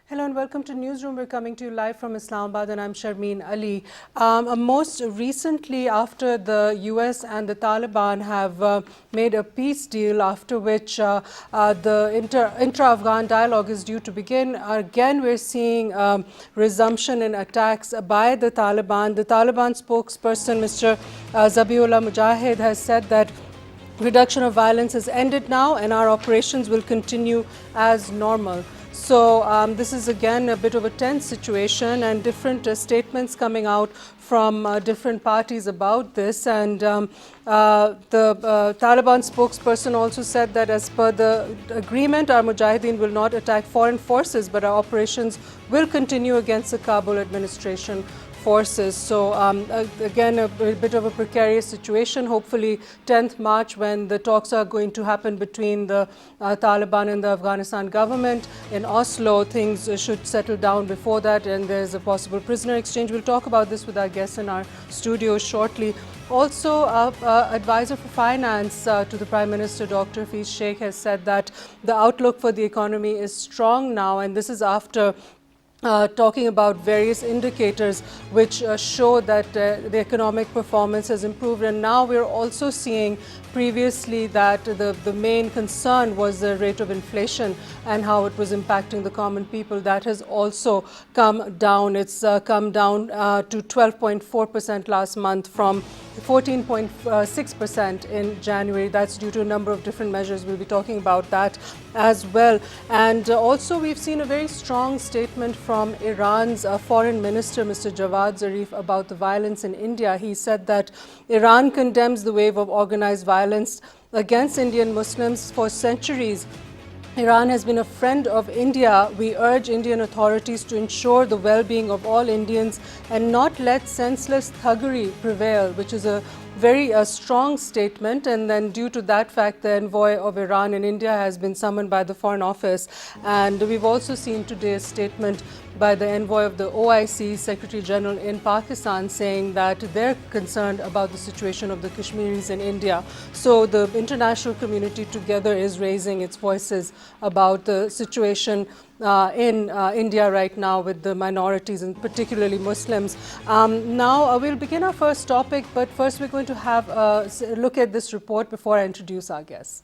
Hello and welcome to Newsroom. We're coming to you live from Islamabad and I'm Sharmeen Ali. Most recently, after the US and the Taliban have made a peace deal, after which the intra-Afghan dialogue is due to begin, again we're seeing resumption in attacks by the Taliban. The Taliban spokesperson, Mr. Zabiullah Mujahid, has said that reduction of violence has ended now and our operations will continue as normal. So this is again a bit of a tense situation and different statements coming out from different parties about this. And the Taliban spokesperson also said that as per the agreement, our Mujahideen will not attack foreign forces, but our operations will continue against the Kabul administration forces. So again, a bit of a precarious situation. Hopefully 10th March, when the talks are going to happen between the Taliban and the Afghanistan government in Oslo, things should settle down before that, and there's a possible prisoner exchange. We'll talk about this with our guests in our studio shortly. Also, advisor for finance to the Prime Minister, Dr. Hafiz Sheikh, has said that the outlook for the economy is strong now, and this is after talking about various indicators which show that the economic performance has improved. And now we're also seeing previously that the main concern was the rate of inflation and how it was impacting the common people. That has also come down. It's come down to 12.4% last month from 14.6% in January. That's due to a number of different measures. We'll be talking about that as well. And also we've seen a very strong statement from Iran's foreign minister, Mr. Javad Zarif, about the violence in India. He said that Iran condemns the wave of organized violence against Indian Muslims for centuries. Iran has been a friend of India. We urge Indian authorities to ensure the well-being of all Indians and not let senseless thuggery prevail, which is a very strong statement. And then due to that fact, the envoy of Iran in India has been summoned by the Foreign Office. And we've also seen today a statement by the envoy of the OIC, Secretary General in Pakistan, saying that they're concerned about the situation of the Kashmiris in India. So the international community together is raising its voices about the situation in India right now with the minorities and particularly Muslims. Now we'll begin our first topic, but first we're going to have a look at this report before I introduce our guests.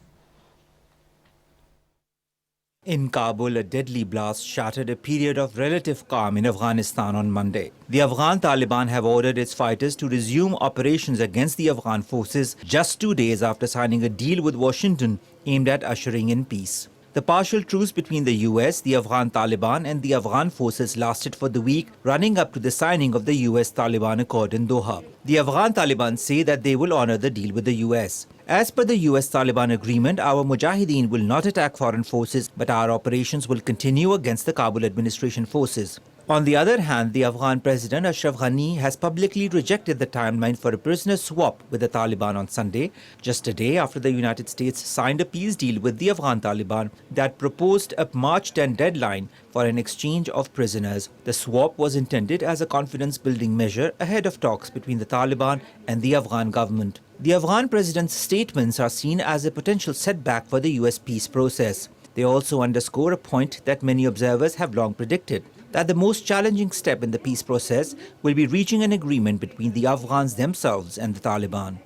In Kabul, a deadly blast shattered a period of relative calm in Afghanistan on Monday. The Afghan Taliban have ordered its fighters to resume operations against the Afghan forces just 2 days after signing a deal with Washington aimed at ushering in peace. The partial truce between the US, the Afghan Taliban and the Afghan forces lasted for the week running up to the signing of the US-Taliban Accord in Doha. The Afghan Taliban say that they will honor the deal with the US. As per the US-Taliban agreement, our Mujahideen will not attack foreign forces, but our operations will continue against the Kabul administration forces. On the other hand, the Afghan President Ashraf Ghani has publicly rejected the timeline for a prisoner swap with the Taliban on Sunday, just a day after the United States signed a peace deal with the Afghan Taliban that proposed a March 10 deadline for an exchange of prisoners. The swap was intended as a confidence-building measure ahead of talks between the Taliban and the Afghan government. The Afghan president's statements are seen as a potential setback for the US peace process. They also underscore a point that many observers have long predicted, that the most challenging step in the peace process will be reaching an agreement between the Afghans themselves and the Taliban.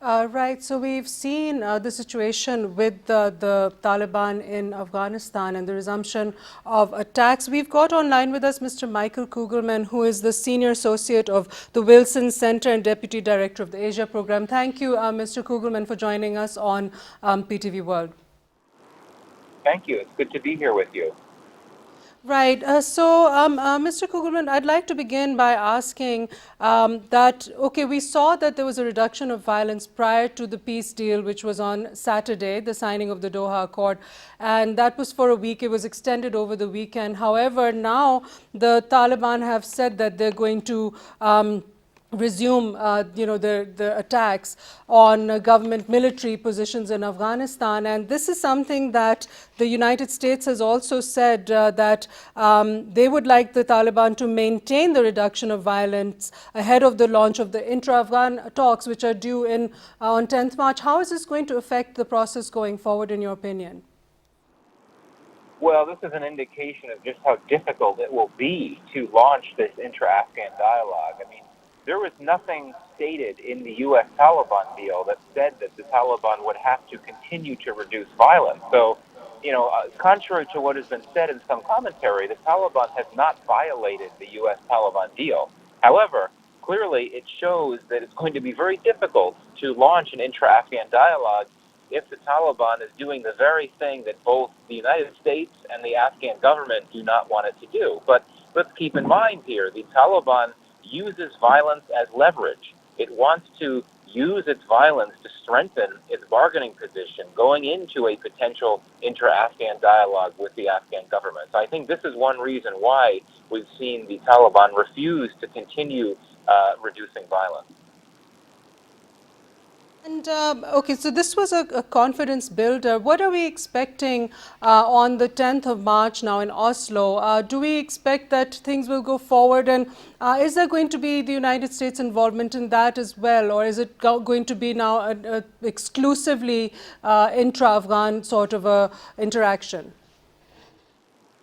Right, so we've seen the situation with the Taliban in Afghanistan and the resumption of attacks. We've got online with us Mr. Michael Kugelman, who is the Senior Associate of the Wilson Center and Deputy Director of the Asia Program. Thank you, Mr. Kugelman, for joining us on PTV World. Thank you. It's good to be here with you. Right. Mr. Kugelman, I'd like to begin by asking that, okay, we saw that there was a reduction of violence prior to the peace deal, which was on Saturday, the signing of the Doha Accord, and that was for a week. It was extended over the weekend. However, now the Taliban have said that they're going to resume, the attacks on government military positions in Afghanistan. And this is something that the United States has also said that they would like the Taliban to maintain the reduction of violence ahead of the launch of the intra-Afghan talks, which are due in on 10th March. How is this going to affect the process going forward, in your opinion? Well, this is an indication of just how difficult it will be to launch this intra-Afghan dialogue. I mean, there was nothing stated in the U.S. Taliban deal that said that the Taliban would have to continue to reduce violence. So, contrary to what has been said in some commentary, the Taliban has not violated the U.S. Taliban deal. However, clearly it shows that it's going to be very difficult to launch an intra-Afghan dialogue if the Taliban is doing the very thing that both the United States and the Afghan government do not want it to do. But let's keep in mind here, the Taliban uses violence as leverage. It wants to use its violence to strengthen its bargaining position going into a potential intra-Afghan dialogue with the Afghan government. So I think this is one reason why we've seen the Taliban refuse to continue reducing violence. And okay, so this was a confidence builder. What are we expecting on the 10th of March now in Oslo? Do we expect that things will go forward? And is there going to be the United States involvement in that as well? Or is it going to be now a exclusively intra-Afghan sort of a interaction?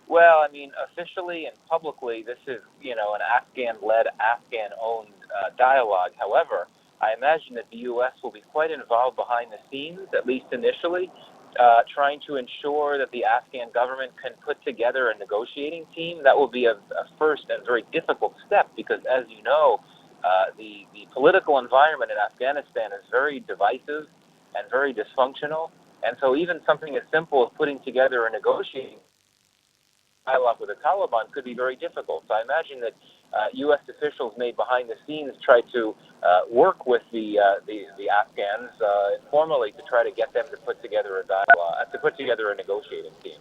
Well, I mean, officially and publicly, this is, an Afghan-led, Afghan-owned dialogue. However, I imagine that the U.S. will be quite involved behind the scenes, at least initially, trying to ensure that the Afghan government can put together a negotiating team. That will be a first and very difficult step because, as you know, the political environment in Afghanistan is very divisive and very dysfunctional. And so even something as simple as putting together a negotiating dialogue with the Taliban could be very difficult. So I imagine that U.S. officials may behind the scenes try to work with the Afghans informally to try to get them to put together a dialogue, to put together a negotiating team.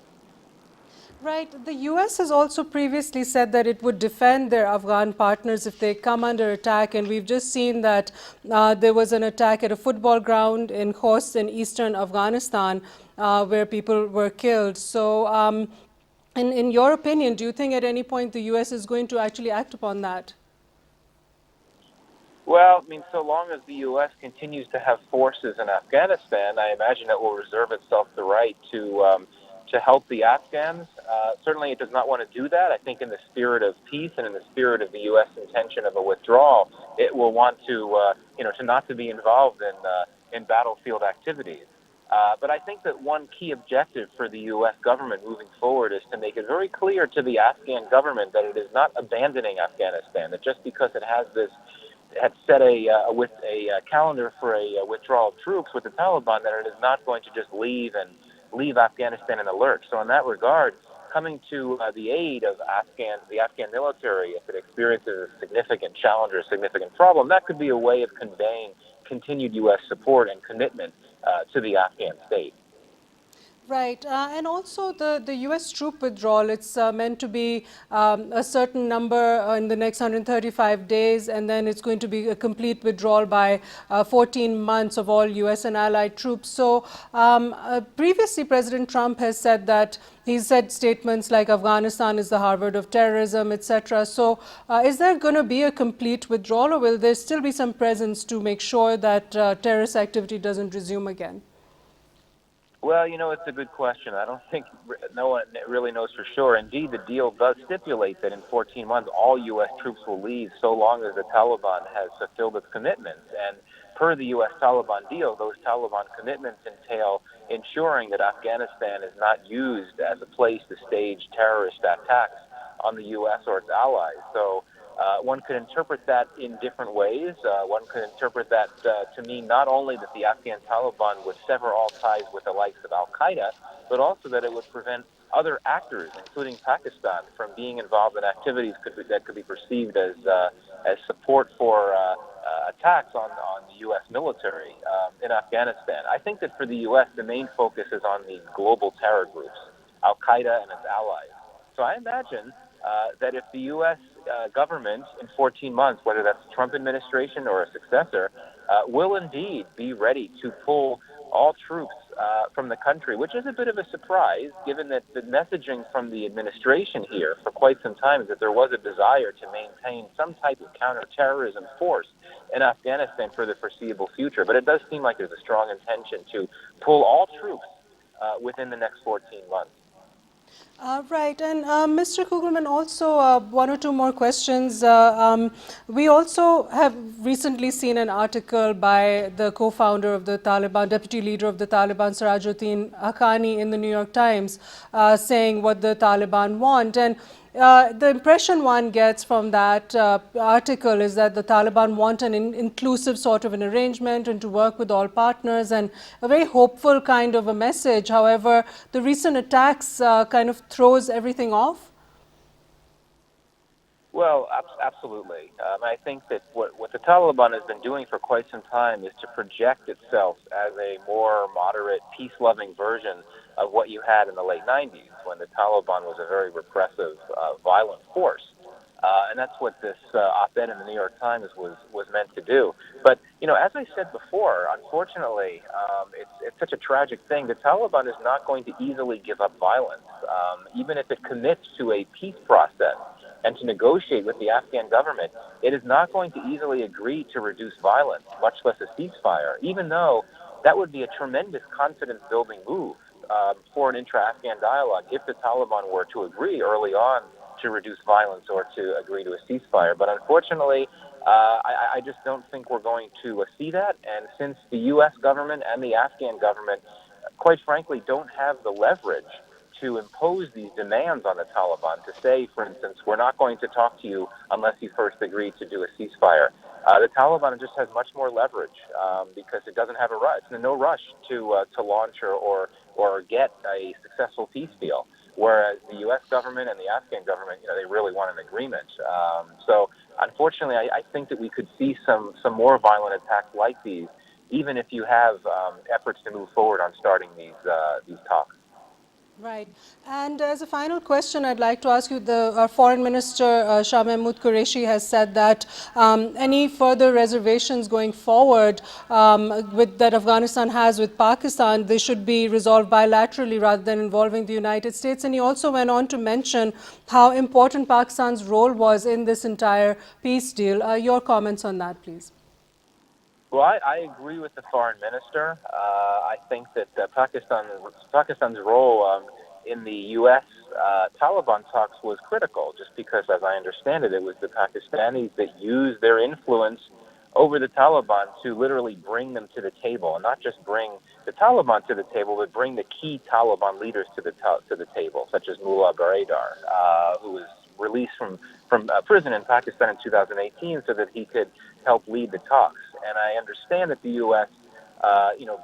Right. The US has also previously said that it would defend their Afghan partners if they come under attack. And we've just seen that there was an attack at a football ground in Khost in eastern Afghanistan where people were killed. So, in your opinion, do you think at any point the US is going to actually act upon that? Well, I mean, so long as the U.S. continues to have forces in Afghanistan, I imagine it will reserve itself the right to help the Afghans. Certainly, it does not want to do that. I think in the spirit of peace and in the spirit of the U.S. intention of a withdrawal, it will want to not to be involved in battlefield activities. But I think that one key objective for the U.S. government moving forward is to make it very clear to the Afghan government that it is not abandoning Afghanistan, that just because it had set a calendar for a withdrawal of troops with the Taliban, that it is not going to just leave Afghanistan in the lurch. So in that regard, coming to the aid of the Afghan military, if it experiences a significant challenge or a significant problem, that could be a way of conveying continued U.S. support and commitment to the Afghan state. Right. And also the U.S. troop withdrawal, it's meant to be a certain number in the next 135 days, and then it's going to be a complete withdrawal by 14 months of all U.S. and allied troops. So previously, President Trump has said that he's said statements like Afghanistan is the Harvard of terrorism, etc. So is there going to be a complete withdrawal, or will there still be some presence to make sure that terrorist activity doesn't resume again? Well, it's a good question. I don't think no one really knows for sure. Indeed, the deal does stipulate that in 14 months, all U.S. troops will leave so long as the Taliban has fulfilled its commitments. And per the U.S. Taliban deal, those Taliban commitments entail ensuring that Afghanistan is not used as a place to stage terrorist attacks on the U.S. or its allies. So one could interpret that in different ways. One could interpret that to mean not only that the Afghan Taliban would sever all ties with the likes of al-Qaeda, but also that it would prevent other actors, including Pakistan, from being involved in activities that could be perceived as support for attacks on the U.S. military in Afghanistan. I think that for the U.S., the main focus is on the global terror groups, al-Qaeda and its allies. So I imagine that if the U.S. government in 14 months, whether that's the Trump administration or a successor, will indeed be ready to pull all troops from the country, which is a bit of a surprise, given that the messaging from the administration here for quite some time is that there was a desire to maintain some type of counterterrorism force in Afghanistan for the foreseeable future. But it does seem like there's a strong intention to pull all troops within the next 14 months. Right, and Mr. Kugelman, also one or two more questions. We also have recently seen an article by the co-founder of the Taliban, deputy leader of the Taliban, Sirajuddin Haqqani, in the New York Times, saying what the Taliban want. And the impression one gets from that article is that the Taliban want an inclusive sort of an arrangement and to work with all partners, and a very hopeful kind of a message. However, the recent attacks kind of throws everything off. Well, absolutely. I think that what the Taliban has been doing for quite some time is to project itself as a more moderate, peace-loving version of what you had in the late 90s, when the Taliban was a very repressive, violent force. And that's what this op-ed in the New York Times was meant to do. But, you know, as I said before, unfortunately, it's such a tragic thing. The Taliban is not going to easily give up violence, even if it commits to a peace process and to negotiate with the Afghan government. It is not going to easily agree to reduce violence, much less a ceasefire, even though that would be a tremendous confidence-building move for an intra-Afghan dialogue if the Taliban were to agree early on to reduce violence or to agree to a ceasefire. But unfortunately, I just don't think we're going to see that. And since the U.S. government and the Afghan government, quite frankly, don't have the leverage to impose these demands on the Taliban, to say, for instance, we're not going to talk to you unless you first agree to do a ceasefire. The Taliban just has much more leverage because it doesn't have a rush. It's in no rush to launch or get a successful peace deal. Whereas the U.S. government and the Afghan government, you know, they really want an agreement. So, unfortunately, I think that we could see some more violent attacks like these, even if you have efforts to move forward on starting these talks. Right. And as a final question, I'd like to ask you, our Foreign Minister Shah Mahmood Qureshi has said that any further reservations going forward that Afghanistan has with Pakistan, they should be resolved bilaterally rather than involving the United States. And he also went on to mention how important Pakistan's role was in this entire peace deal. Your comments on that, please. Well, I agree with the foreign minister. I think that Pakistan's role in the U.S. Taliban talks was critical, just because, as I understand it, it was the Pakistanis that used their influence over the Taliban to literally bring them to the table, and not just bring the Taliban to the table, but bring the key Taliban leaders to the table, such as Mullah Baradar, who was released from prison in Pakistan in 2018 so that he could help lead the talks. And I understand that the U.S.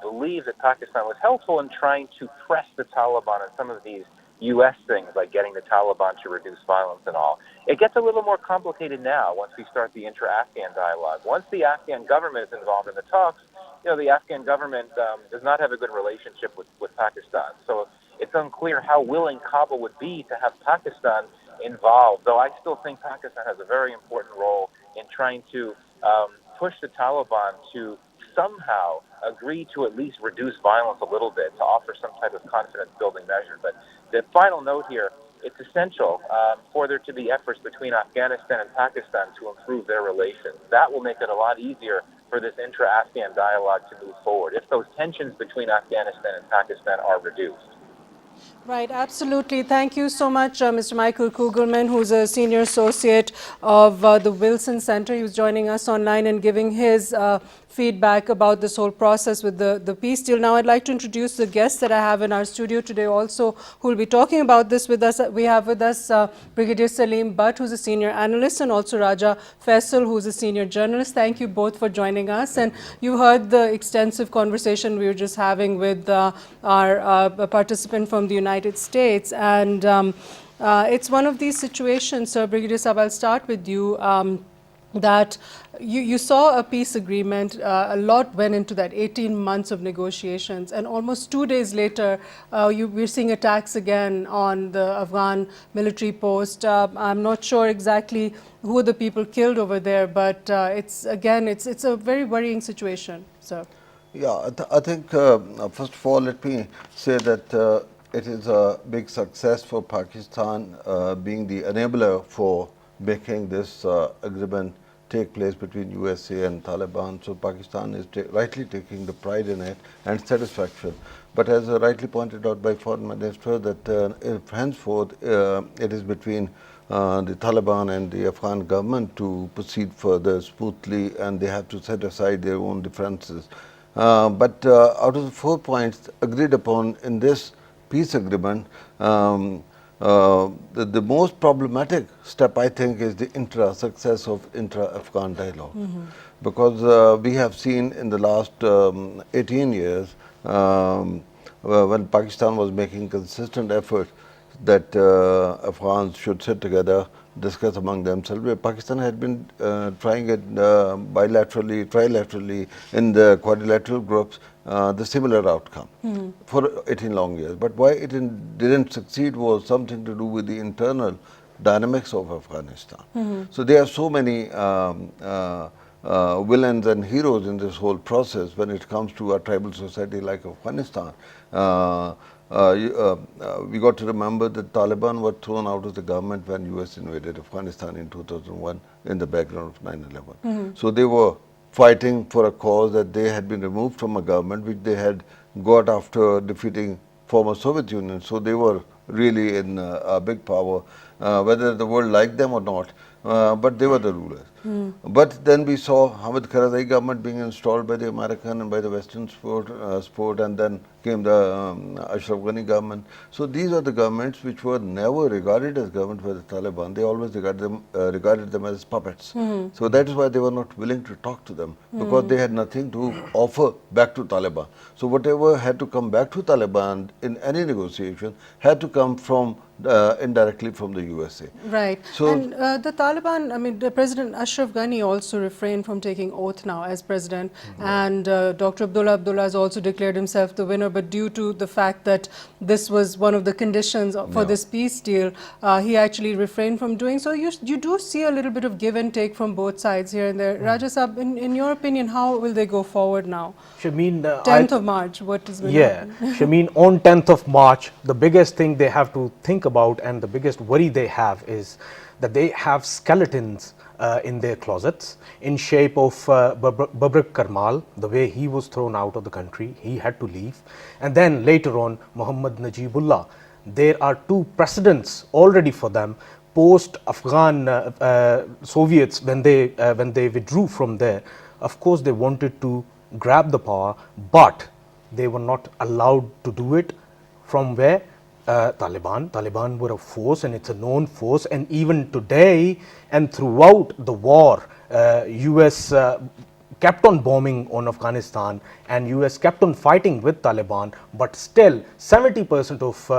Believed that Pakistan was helpful in trying to press the Taliban on some of these U.S. things, like getting the Taliban to reduce violence and all. It gets a little more complicated now once we start the intra-Afghan dialogue. Once the Afghan government is involved in the talks, the Afghan government does not have a good relationship with Pakistan. So it's unclear how willing Kabul would be to have Pakistan involved, though I still think Pakistan has a very important role in trying to push the Taliban to somehow agree to at least reduce violence a little bit, to offer some type of confidence-building measure. But the final note here, it's essential for there to be efforts between Afghanistan and Pakistan to improve their relations. That will make it a lot easier for this intra-Afghan dialogue to move forward, if those tensions between Afghanistan and Pakistan are reduced. Right, absolutely. Thank you so much, Mr. Michael Kugelman, who's a senior associate of the Wilson Center. He was joining us online and giving his feedback about this whole process with the peace deal. Now, I'd like to introduce the guests that I have in our studio today also, who will be talking about this with us. We have with us Brigadier Salim Butt, who's a senior analyst, and also Raja Faisal, who's a senior journalist. Thank you both for joining us. And you heard the extensive conversation we were just having with our participant from the United States. And it's one of these situations, Brigadier Sahib, I'll start with you. that you saw a peace agreement, a lot went into that, 18 months of negotiations, and almost 2 days later, we're seeing attacks again on the Afghan military post. I'm not sure exactly who are the people killed over there, but it's a very worrying situation. So. Yeah, I think first of all, let me say that it is a big success for Pakistan being the enabler for making this agreement take place between USA and Taliban. So Pakistan is rightly taking the pride in it and satisfaction. But as rightly pointed out by Foreign Minister, that henceforth it is between the Taliban and the Afghan government to proceed further smoothly, and they have to set aside their own differences. But out of the 4 points agreed upon in this peace agreement, the most problematic step, I think, is the success of intra-Afghan dialogue. Because we have seen in the last 18 years, when Pakistan was making consistent efforts that Afghans should sit together, discuss among themselves, where Pakistan had been trying it bilaterally, trilaterally, in the quadrilateral groups, the similar outcome for 18 long years. But why it didn't succeed was something to do with the internal dynamics of Afghanistan. So there are so many villains and heroes in this whole process when it comes to a tribal society like Afghanistan. We got to remember that Taliban were thrown out of the government when US invaded Afghanistan in 2001 in the background of 9/11. So they were fighting for a cause that they had been removed from a government which they had got after defeating former Soviet Union. So they were really in a big power, whether the world liked them or not, but they were the rulers. But then we saw Hamid Karzai government being installed by the American and by the Western support, and then came the Ashraf Ghani government. So these are the governments which were never regarded as government by the Taliban. They always regarded them as puppets. So that is why they were not willing to talk to them, because they had nothing to offer back to Taliban. So whatever had to come back to Taliban in any negotiation had to come from indirectly from the USA. Right. So, and the Taliban, I mean, the President Ashraf Ghani also refrained from taking oath now as president, and Dr. Abdullah has also declared himself the winner, but due to the fact that this was one of the conditions for this peace deal, he actually refrained from doing so. You do see a little bit of give and take from both sides here and there. Raja Saab, in your opinion, how will they go forward now? Shameen, 10th of March, what is going to happen? Shameen, on 10th of March, the biggest thing they have to think about and the biggest worry they have is that they have skeletons in their closets in shape of Babrak Karmal, the way he was thrown out of the country, he had to leave. And then later on, Muhammad Najibullah. There are 2 precedents already for them post-Afghan Soviets when they withdrew from there. Of course, they wanted to grab the power, but they were not allowed to do it. From where? Taliban were a force, and it's a known force, and even today and throughout the war, US kept on bombing on Afghanistan, and US kept on fighting with Taliban, but still 70% of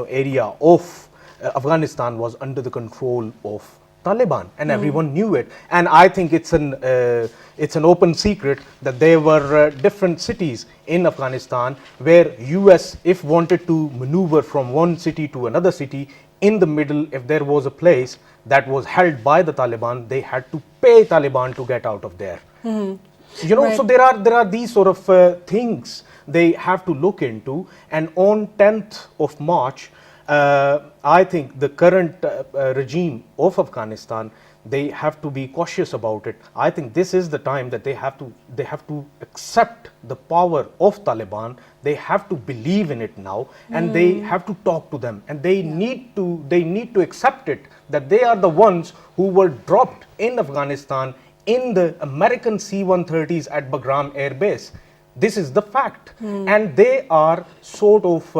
area of Afghanistan was under the control of Taliban, and everyone knew it. And I think it's an open secret that there were different cities in Afghanistan where US, if wanted to maneuver from one city to another city, in the middle, if there was a place that was held by the Taliban, they had to pay Taliban to get out of there. Right. So there are these sort of things they have to look into. And on 10th of March, I think the current regime of Afghanistan, they have to be cautious about it. I think this is the time that they have to accept the power of Taliban. They have to believe in it now, and they have to talk to them, and they need to accept it, that they are the ones who were dropped in Afghanistan in the American C-130s at Bagram Air Base. This is the fact, and they are sort of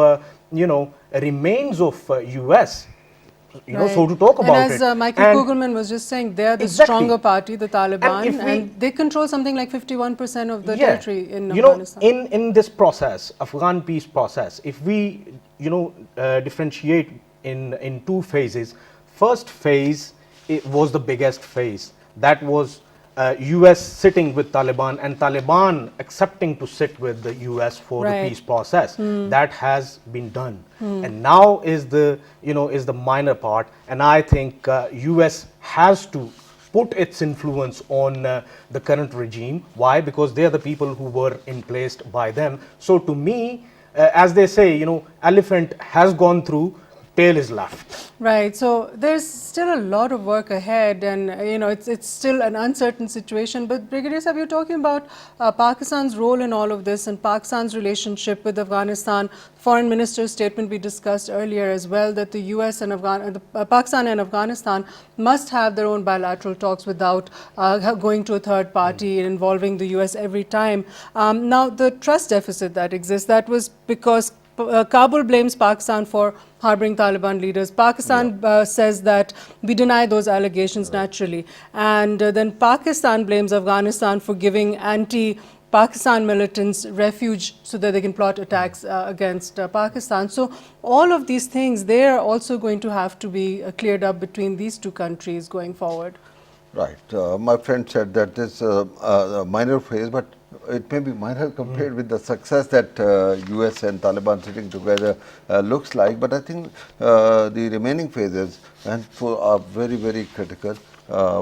remains of US, so to talk about it. And as Michael Kugelman was just saying, they are the stronger party, the Taliban, and they control something like 51% of the territory in Afghanistan. In this process, Afghan peace process, if we differentiate in 2 phases, first phase, it was the biggest phase. that was US sitting with Taliban and Taliban accepting to sit with the US for Right. the peace process. That has been done, and now is the is the minor part. And I think US has to put its influence on the current regime. Why? Because they are the people who were in place by them. So to me, as they say, elephant has gone through, tail is left. Right. So there's still a lot of work ahead, and it's still an uncertain situation. But Brigadier Sahib, you're talking about Pakistan's role in all of this and Pakistan's relationship with Afghanistan. Foreign Minister's statement we discussed earlier as well, that the US and Pakistan and Afghanistan must have their own bilateral talks without going to a third party and involving the US every time. Now, the trust deficit that exists, that was because Kabul blames Pakistan for harboring Taliban leaders. Pakistan says that we deny those allegations naturally. And then Pakistan blames Afghanistan for giving anti-Pakistan militants refuge so that they can plot attacks against Pakistan. So all of these things, they are also going to have to be cleared up between these two countries going forward. Right. My friend said that this a minor phase, but it may be minor compared with the success that US and Taliban sitting together looks like. But I think the remaining phases and are very, very critical,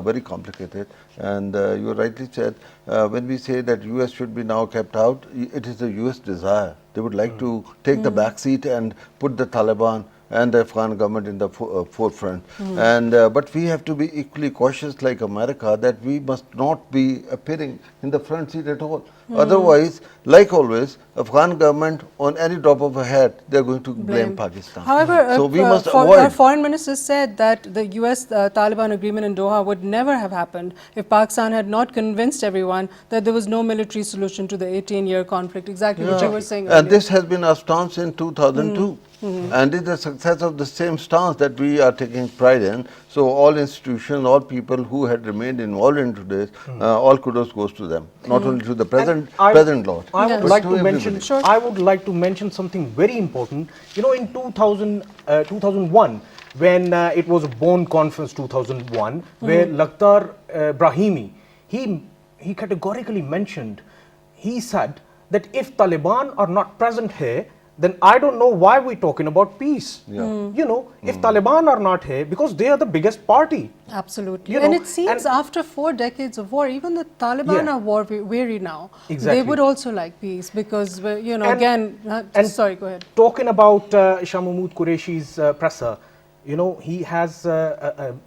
very complicated. And you rightly said, when we say that US should be now kept out, it is the US desire. They would like to take the back seat and put the Taliban and the Afghan government in the forefront. And but we have to be equally cautious, like America, that we must not be appearing in the front seat at all. Otherwise, like always, Afghan government on any drop of a hat, they are going to blame Pakistan. However, so we must our avoid. foreign minister said that the US-Taliban agreement in Doha would never have happened if Pakistan had not convinced everyone that there was no military solution to the 18-year conflict. Exactly what you were saying earlier. And this has been our stance in 2002. And it's the success of the same stance that we are taking pride in. So all institutions, all people who had remained involved into this, all kudos goes to them, not only to the present Lord. I would Yes. like but to everybody. mention. Sure. I would like to mention something very important. In 2001, when it was a Bonn Conference 2001, where Lakhdar Brahimi, he categorically mentioned, he said that if Taliban are not present here, then I don't know why we're talking about peace. If Taliban are not here, because they are the biggest party. Absolutely. You And know, it seems and- after 4 decades of war, even the Taliban Yeah. are war weary now. Exactly. They would also like peace because, And- again, and sorry, go ahead. Talking about Shah Mahmood Qureshi's presser, he has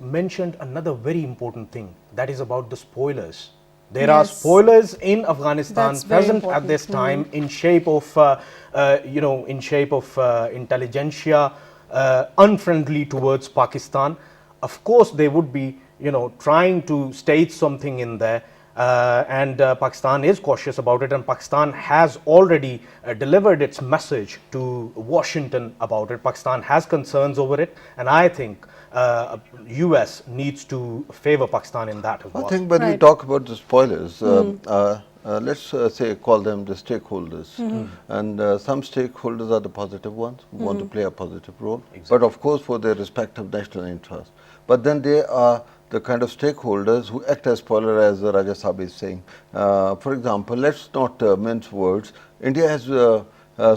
mentioned another very important thing, that is about the spoilers. There are Yes. spoilers in Afghanistan That's very present important. at this time in shape of, intelligentsia, unfriendly towards Pakistan. Of course, they would be, trying to stage something in there. And Pakistan is cautious about it, and Pakistan has already delivered its message to Washington about it. Pakistan has concerns over it, and I think US needs to favor Pakistan in that as well. I think when we Right. talk about the spoilers, let's say call them the stakeholders. And some stakeholders are the positive ones who want to play a positive role, but of course for their respective national interests. But then there are the kind of stakeholders who act as spoiler, as Raja Saab is saying. For example, let's not mince words. India has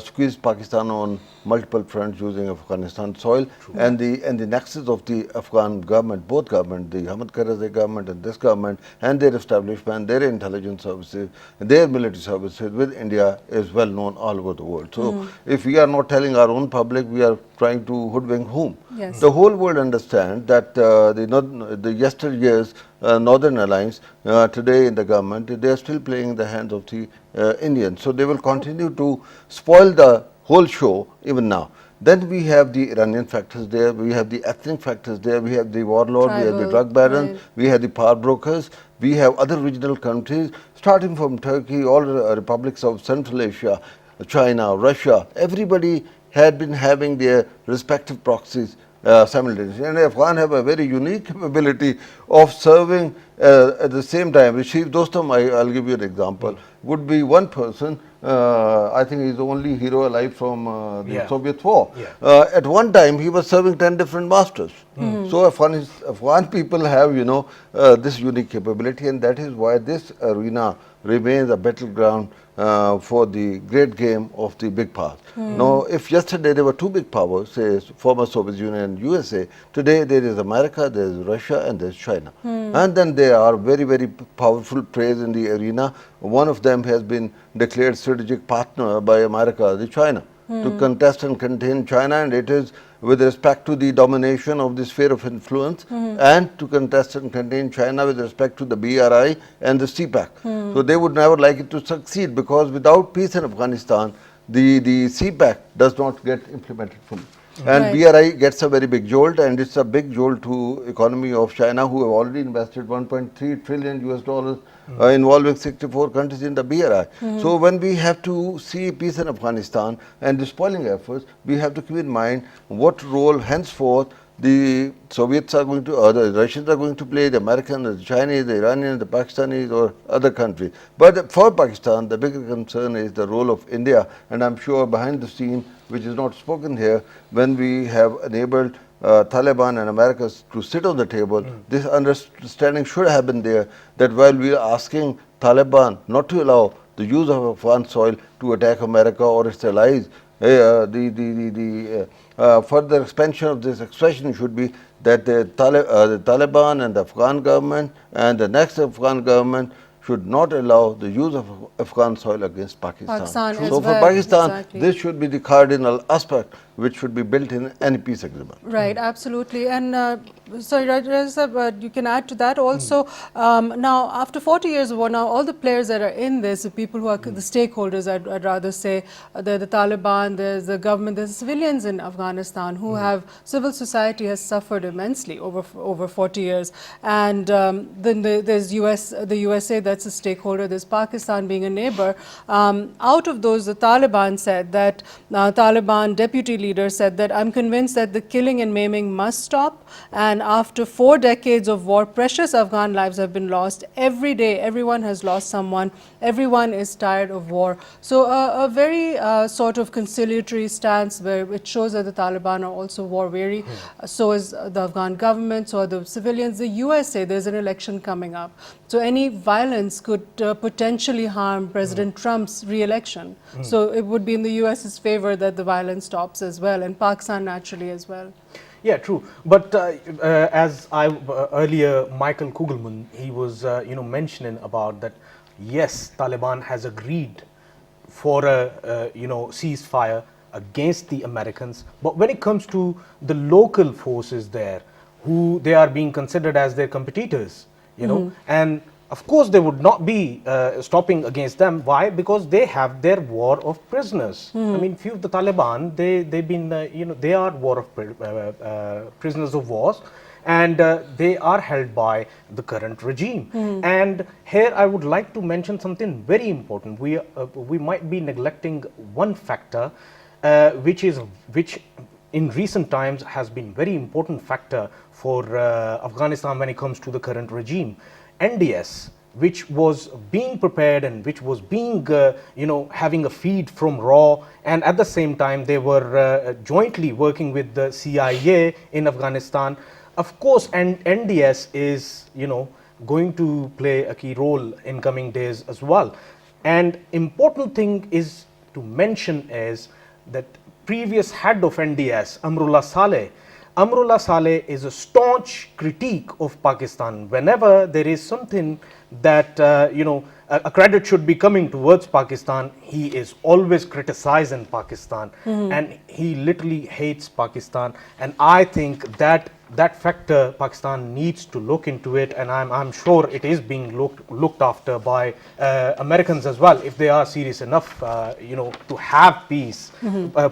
squeezed Pakistan on multiple fronts using Afghanistan soil, and the nexus of the Afghan government, both government, the Hamid Karzai government and this government, and their establishment, their intelligence services, their military services with India is well known all over the world. So if we are not telling our own public, we are trying to hoodwink whom? Yes. The whole world understands that the yesteryears Northern Alliance today in the government, they are still playing in the hands of the Indians. So they will continue to spoil the whole show even now. Then we have the Iranian factors there, we have the ethnic factors there, we have the warlord, we have the Tribal, drug barons, right. we have the power brokers, we have other regional countries, starting from Turkey, all republics of Central Asia, China, Russia. Everybody had been having their respective proxies simultaneously. And Afghan have a very unique capability of serving at the same time. Rashid Dostum, I'll give you an example, would be one person, I think he's the only hero alive from the Yeah. Soviet war. Yeah. At one time, he was serving 10 different masters. So Afghan people have, this unique capability, and that is why this arena remains a battleground for the great game of the big powers. Now, if yesterday there were two big powers, say former Soviet Union and USA, today there is America, there is Russia, and there is China. And then they are very, very powerful players in the arena. One of them has been declared strategic partner by America, the China, to contest and contain China, and it is with respect to the domination of the sphere of influence and to contest and contain China with respect to the BRI and the CPAC. So they would never like it to succeed, because without peace in Afghanistan, the CPAC does not get implemented fully. And BRI gets a very big jolt, and it's a big jolt to economy of China, who have already invested 1.3 trillion US dollars involving 64 countries in the BRI. So when we have to see peace in Afghanistan and the spoiling efforts, we have to keep in mind what role henceforth the Soviets are going to, or the Russians are going to play, the Americans, the Chinese, the Iranians, the Pakistanis, or other countries. But for Pakistan, the bigger concern is the role of India, and I'm sure behind the scene, which is not spoken here, when we have enabled Taliban and America to sit on the table, this understanding should have been there, that while we are asking Taliban not to allow the use of Afghan soil to attack America or its allies, further expansion of this expression should be that the Taliban and the Afghan government and the next Afghan government should not allow the use of Afghan soil against Pakistan. So for Pakistan, this should be the cardinal aspect which should be built in any peace agreement. Right, absolutely. And sorry, Raja, you can add to that also. Now, after 40 years of war, now all the players that are in this, the people who are the stakeholders, I'd rather say, the Taliban, there's the government, there's civilians in Afghanistan who have, civil society has suffered immensely over 40 years. And then there's the USA, that's a stakeholder, there's Pakistan being a neighbor. Out of those, the Taliban said that, Taliban deputy leader said that, I'm convinced that the killing and maiming must stop, and after 4 decades of war, precious Afghan lives have been lost. Every day, everyone has lost someone. Everyone is tired of war. So a very sort of conciliatory stance, where it shows that the Taliban are also war weary. So is the Afghan government, so are the civilians. The USA, there's an election coming up. So any violence could potentially harm President Trump's re-election. So it would be in the US's favor that the violence stops as well, and Pakistan naturally as well. Yeah, true. But as earlier, Michael Kugelman, he was mentioning about that. Yes, Taliban has agreed for a ceasefire against the Americans, but when it comes to the local forces there, who they are being considered as their competitors, and of course they would not be stopping against them. Why? Because they have their war of prisoners. I mean, few of the Taliban, they've been they are war of prisoners of wars, and they are held by the current regime. And here I would like to mention something very important. We might be neglecting one factor, which in recent times has been very important factor for Afghanistan when it comes to the current regime. NDS, which was being prepared and which was being, having a feed from RAW, and at the same time they were jointly working with the CIA in Afghanistan. Of course, and NDS is, going to play a key role in coming days as well. And important thing is to mention is that previous head of NDS, Amrullah Saleh is a staunch critique of Pakistan. Whenever there is something that, a credit should be coming towards Pakistan, he is always criticizing Pakistan, and he literally hates Pakistan. And I think that factor Pakistan needs to look into it, and I'm sure it is being looked after by Americans as well, if they are serious enough to have peace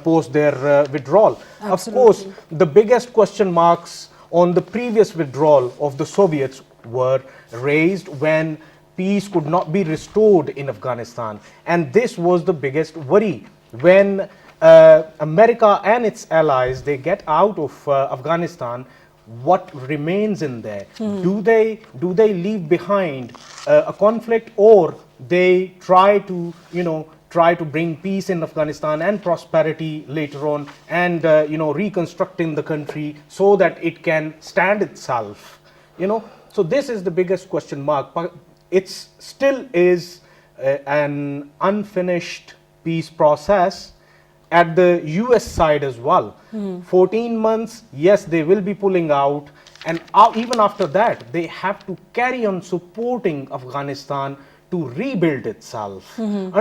post their withdrawal. Absolutely. Of course, the biggest question marks on the previous withdrawal of the Soviets were raised when peace could not be restored in Afghanistan, and this was the biggest worry. When America and its allies, they get out of Afghanistan, what remains in there? Do they leave behind a conflict, or they try to try to bring peace in Afghanistan and prosperity later on, and reconstructing the country so that it can stand itself. So this is the biggest question mark. It still is an unfinished peace process at the US side as well. 14 months, yes, they will be pulling out, and even after that they have to carry on supporting Afghanistan to rebuild itself.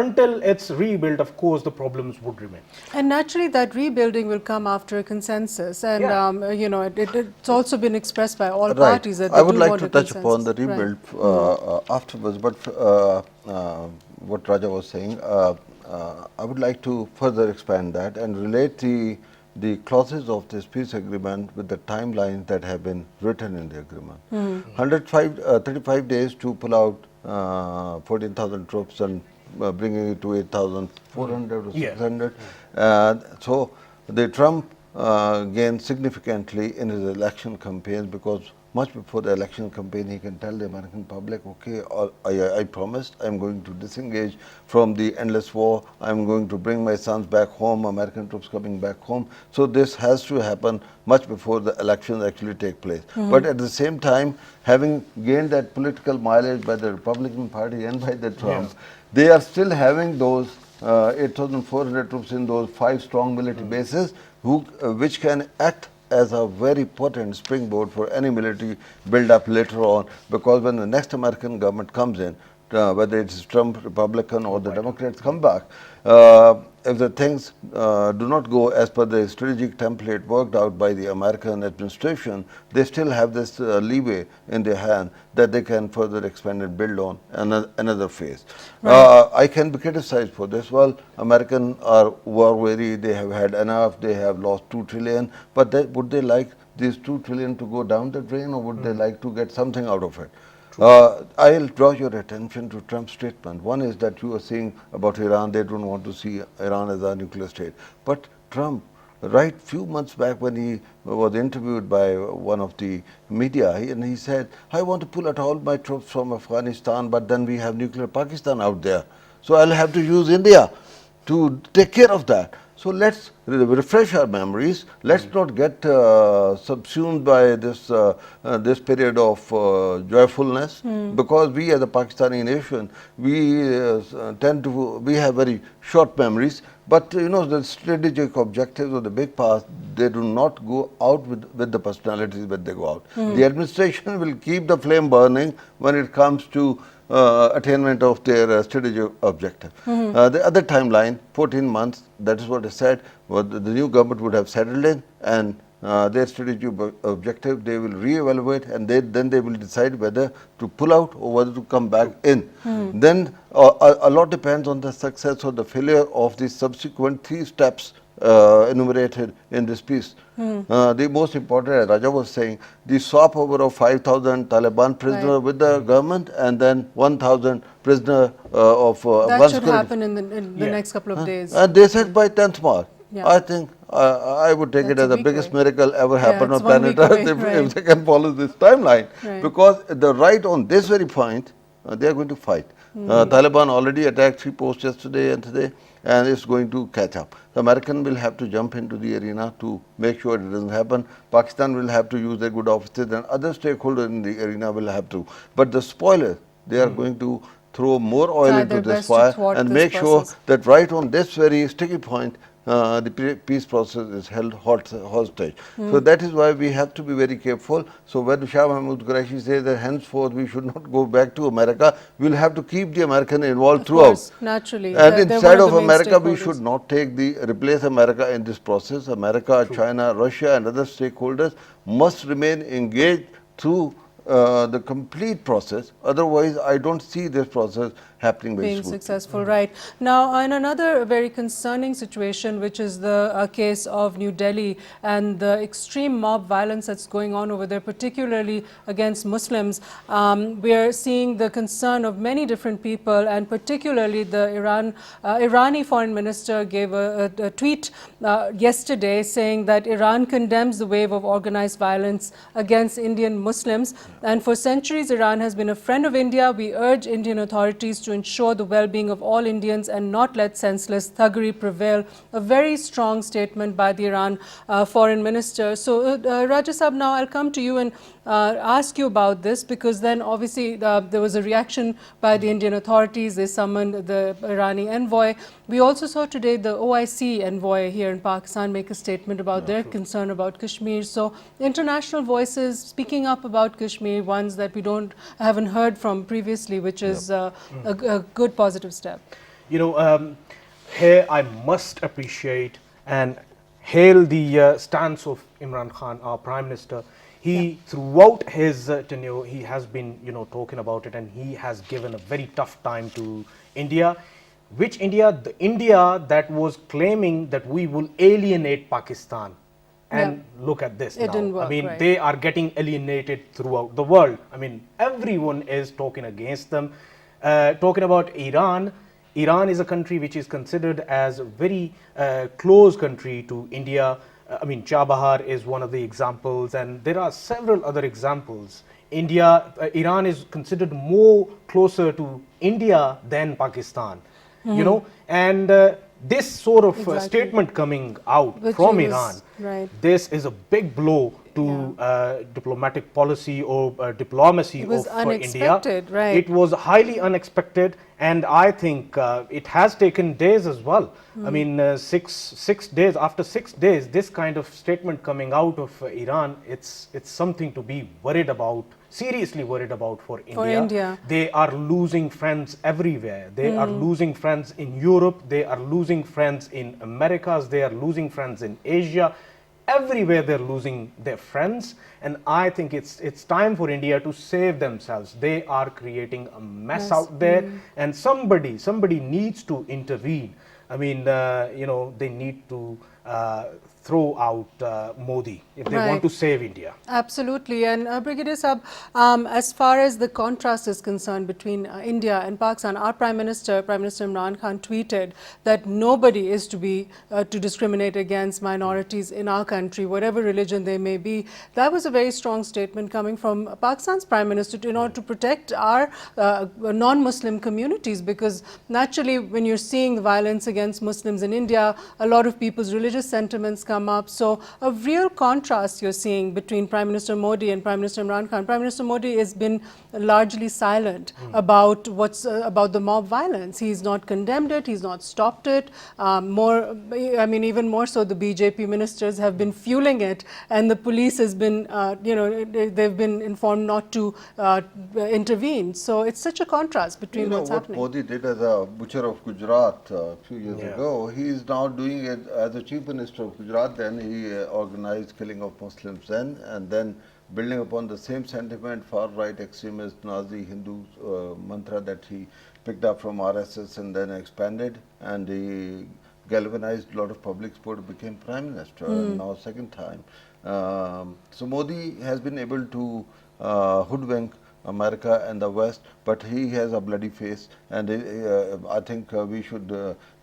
Until it's rebuilt, of course, the problems would remain. And naturally, that rebuilding will come after a consensus. And, Yeah. it's also been expressed by all Right. parties that they I would do like want to a touch consensus. upon the rebuild afterwards, but what Raja was saying, I would like to further expand that and relate the clauses of this peace agreement with the timelines that have been written in the agreement. 35 days to pull out 14,000 troops and bringing it to 8,400 or 600. So the Trump gained significantly in his election campaigns, because much before the election campaign he can tell the American public, okay, I promised I am going to disengage from the endless war, I am going to bring my sons back home, American troops coming back home. So this has to happen much before the elections actually take place. But at the same time, having gained that political mileage by the Republican Party and by the Trump, they are still having those 8,400 troops in those 5 strong military bases, which can act as a very potent springboard for any military build-up later on, because when the next American government comes in, whether it's Trump, Republican, or the Democrats come back, if the things do not go as per the strategic template worked out by the American administration, they still have this leeway in their hand that they can further expand and build on another phase. I can be criticized for this. Well, Americans are war-weary, they have had enough, they have lost 2 trillion, but would they like these 2 trillion to go down the drain, or would they like to get something out of it? I'll draw your attention to Trump's statement. One is that you are saying about Iran, they don't want to see Iran as a nuclear state. But Trump, right few months back when he was interviewed by one of the media, and he said, I want to pull out all my troops from Afghanistan, but then we have nuclear Pakistan out there. So I'll have to use India to take care of that. So let's refresh our memories. Let's not get subsumed by this period of joyfulness, because we as a Pakistani nation, we have very short memories. But the strategic objectives of the big past, they do not go out with the personalities when they go out. The administration will keep the flame burning when it comes to attainment of their strategic objective. The other timeline, 14 months, that is what I said, the new government would have settled in, and their strategic objective, they will re-evaluate, and then they will decide whether to pull out or whether to come back in. Then a lot depends on the success or the failure of the subsequent 3 steps enumerated in this piece. The most important, as Raja was saying, the swap over of 5,000 Taliban prisoners with the government, and then 1,000 prisoners of that should happen in the next couple of days. And they said by 10th March. Yeah. I think I would take it as the biggest miracle ever happened on it's 1 planet week Earth away, if they can follow this timeline. Right. Because the right on this very point, they are going to fight. Taliban already attacked 3 posts yesterday and today, and it's going to catch up. The American will have to jump into the arena to make sure it doesn't happen. Pakistan will have to use their good offices, and other stakeholders in the arena will have to. But the spoilers, they are going to throw more oil into this fire and make sure that right on this very sticky point, the peace process is held hostage. So that is why we have to be very careful. So when Shah Mahmood Qureshi says that henceforth we should not go back to America, we will have to keep the American involved throughout. Course, naturally. And instead of America, we should not replace America in this process. America, China, Russia, and other stakeholders must remain engaged through the complete process. Otherwise, I don't see this process happening very smoothly. Successful, right. Now, in another very concerning situation, which is the case of New Delhi and the extreme mob violence that's going on over there, particularly against Muslims, we are seeing the concern of many different people, and particularly the Irani foreign minister gave a tweet yesterday saying that Iran condemns the wave of organized violence against Indian Muslims, and for centuries Iran has been a friend of India. We urge Indian authorities to ensure the well-being of all Indians and not let senseless thuggery prevail. A very strong statement by the Iran foreign minister. So, Raja Saab, now I'll come to you and ask you about this, because then obviously there was a reaction by the Indian authorities. They summoned the Irani envoy. We also saw today the OIC envoy here in Pakistan make a statement about their concern about Kashmir. So international voices speaking up about Kashmir, ones that we haven't heard from previously, which is a good positive step. You know, here I must appreciate and hail the stance of Imran Khan, our Prime Minister. He, throughout his tenure, he has been, talking about it, and he has given a very tough time to India. Which India? The India that was claiming that we will alienate Pakistan. And look at this now. Didn't work, I mean, right. they are getting alienated throughout the world. I mean, everyone is talking against them. Talking about Iran, Iran is a country which is considered as a very close country to India. I mean, Chabahar is one of the examples, and there are several other examples. Iran is considered more closer to India than Pakistan, and this sort of statement coming out from Iran, this is a big blow to diplomatic policy or diplomacy It was of unexpected, India. right. It was highly unexpected, and I think it has taken days as well. I mean, 6 days, after 6 days, this kind of statement coming out of Iran, it's something to be worried about, seriously worried about for India. They are losing friends everywhere. They are losing friends in Europe. They are losing friends in Americas. They are losing friends in Asia. Everywhere they're losing their friends, and I think it's time for India to save themselves. They are creating a mess out there, and somebody needs to intervene. I mean, they need to throw out Modi if they want to save India. Absolutely. And Brigadier Saab, as far as the contrast is concerned between India and Pakistan, our Prime Minister Imran Khan, tweeted that nobody is to discriminate against minorities in our country, whatever religion they may be. That was a very strong statement coming from Pakistan's Prime Minister in order to protect our non-Muslim communities, because naturally when you're seeing the violence against Muslims in India, a lot of people's religious sentiments come up. So a real contrast you're seeing between Prime Minister Modi and Prime Minister Imran Khan. Prime Minister Modi has been largely silent about about the mob violence. He's not condemned it. He's not stopped it. Even more so, the BJP ministers have been fueling it, and the police has been, they've been informed not to intervene. So it's such a contrast between what's happening. What Modi did as a butcher of Gujarat a few years ago, he is now doing it as a chief minister of Gujarat. Then he organized killing of Muslims then, and then building upon the same sentiment, far-right extremist Nazi Hindu mantra that he picked up from RSS and then expanded, and he galvanized a lot of public support, became Prime Minister, and now second time. So Modi has been able to hoodwink America and the West, but he has a bloody face, and I think we should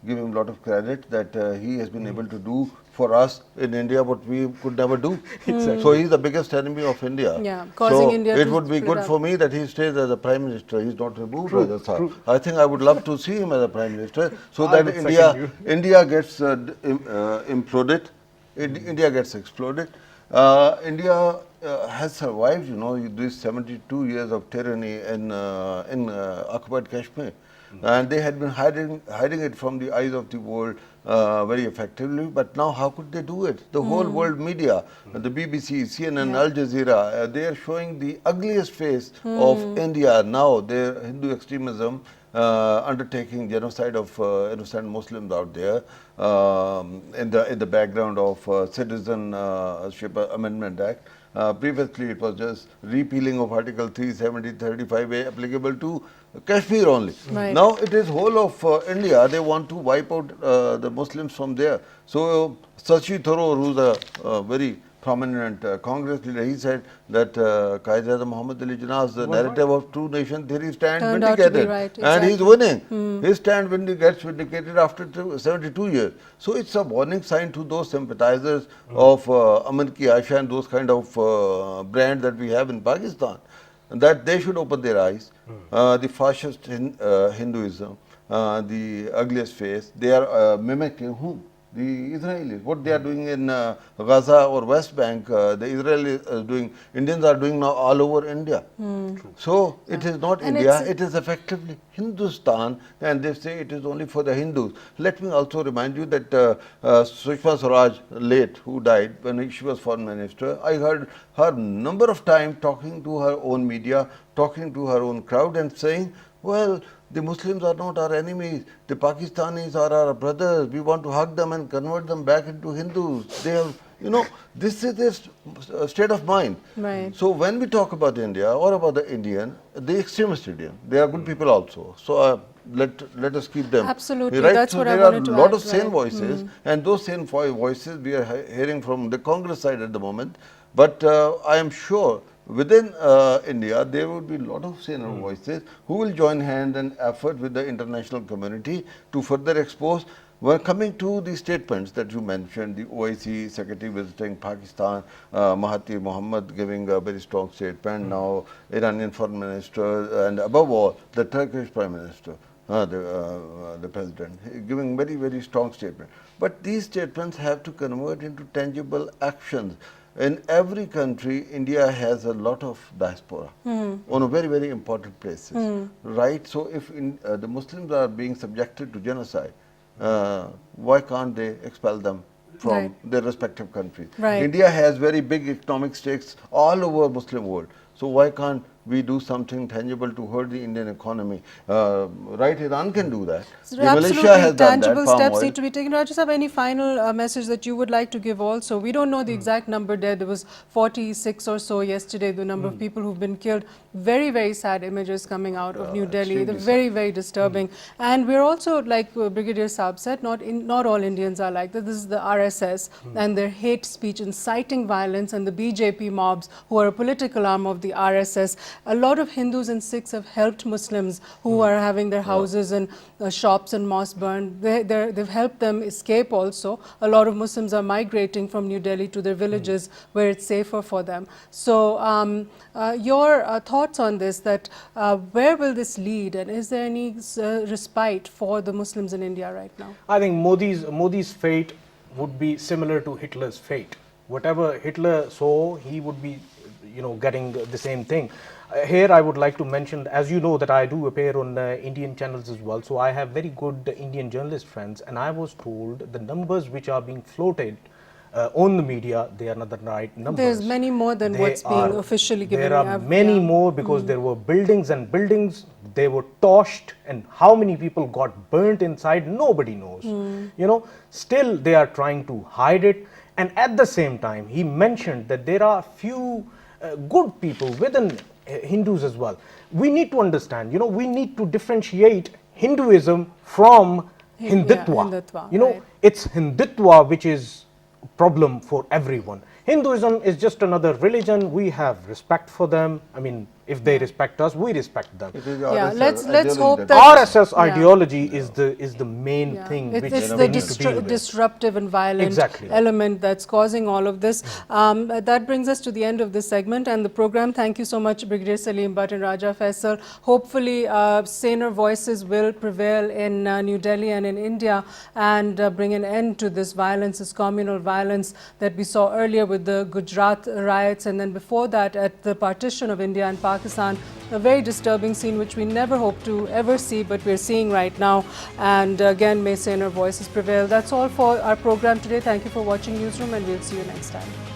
give him a lot of credit that he has been able to do for us in India what we could never do. So he's the biggest enemy of India. Causing so India it to would be split good up. for me that he stays as a Prime Minister. He's not removed as a Sir. I think I would love to see him as a Prime Minister, so that India gets imploded, India gets exploded. India has survived, these 72 years of tyranny in occupied Kashmir, and they had been hiding it from the eyes of the world very effectively. But now, how could they do it? The whole world media, the BBC, CNN, Al Jazeera, they are showing the ugliest face of India now. Their Hindu extremism. Undertaking genocide of innocent Muslims out there in the background of Citizenship Amendment Act. Previously, it was just repealing of Article 370, 35A applicable to Kashmir only. Now it is whole of India. They want to wipe out the Muslims from there. So Shashi Tharoor, who's a very prominent Congress leader, he said that Qaeda Muhammad Ali Jinnah's the narrative of true nation theory stand vindicated, and he's winning. His stand gets vindicated after 72 years. So it's a warning sign to those sympathizers of Aman Ki Aisha and those kind of brands that we have in Pakistan. that they should open their eyes. The fascist Hinduism, the ugliest face, they are mimicking whom? The Israelis. What they are doing in Gaza or West Bank, the Israelis are doing, Indians are doing now all over India. So it is not And India, it's- it is effectively Hindustan, and they say it is only for the Hindus. Let me also remind you that Sushma Swaraj, late, who died when she was foreign minister, I heard her number of times talking to her own media, talking to her own crowd and saying, well, the Muslims are not our enemies. The Pakistanis are our brothers. We want to hug them and convert them back into Hindus. They have, you know, this is their state of mind. Right. So when we talk about India or about the Indian, the extremist Indian, they are good people also. So let us keep them. Absolutely. Right? That's so what I there are a wanted to lot add, of sane right. voices, and those sane voices we are hearing from the Congress side at the moment. But I am sure within India, there would be a lot of senior voices who will join hand and effort with the international community to further expose. When coming to the statements that you mentioned, the OIC secretary visiting Pakistan, Mahathir Mohamad giving a very strong statement, now Iranian foreign minister, and above all, the Turkish prime minister, the president, giving very, very strong statement. But these statements have to convert into tangible actions. In every country, India has a lot of diaspora on a very, very important places, right? So if the Muslims are being subjected to genocide, why can't they expel them from Right. their respective countries? Right. India has very big economic stakes all over Muslim world. So why can't we do something tangible to hurt the Indian economy? Right, Iran can do that. So The Malaysia absolutely, has done that, tangible palm steps oil. need to be taken. Rajat, have any final message that you would like to give also? We don't know the exact number there. There was 46 or so yesterday, the number of people who've been killed. Very, very sad images coming out of New Delhi. They're extremely very, very disturbing. And we're also, like Brigadier Saab said, not all Indians are like that. This is the RSS and their hate speech inciting violence, and the BJP mobs who are a political arm of the RSS. A lot of Hindus and Sikhs have helped Muslims who are having their houses and shops and mosques burned. They've helped them escape also. A lot of Muslims are migrating from New Delhi to their villages where it's safer for them. So your thoughts on this, that where will this lead, and is there any respite for the Muslims in India right now? I think Modi's fate would be similar to Hitler's fate. Whatever Hitler saw, he would be, getting the same thing. Here I would like to mention, as you know, that I do appear on Indian channels as well. So I have very good Indian journalist friends, and I was told the numbers which are being floated on the media, they are not the right numbers. There's many more than what's being officially given. There are many more, because there were buildings and buildings, they were toshed, and how many people got burnt inside, nobody knows. Still they are trying to hide it. And at the same time, he mentioned that there are few good people within Hindus as well. We need to understand, we need to differentiate Hinduism from Hindutva. Right. It's Hindutva which is problem for everyone. Hinduism is just another religion. We have respect for them. I mean, if they respect us, we respect them. It is Yeah, RSS let's ideology hope that- that RSS ideology is the main thing which it's we the need to deal with. disruptive and violent Exactly. element that's causing all of this. That brings us to the end of this segment and the program. Thank you so much, Brigadier Salim Bhatt and Raja Faisal. Hopefully, saner voices will prevail in New Delhi and in India, and bring an end to this violence, this communal violence that we saw earlier with the Gujarat riots, and then before that at the partition of India and Pakistan. A very disturbing scene which we never hope to ever see, but we're seeing right now. And again, may saner voices prevail. That's all for our program today. Thank you for watching Newsroom, and we'll see you next time.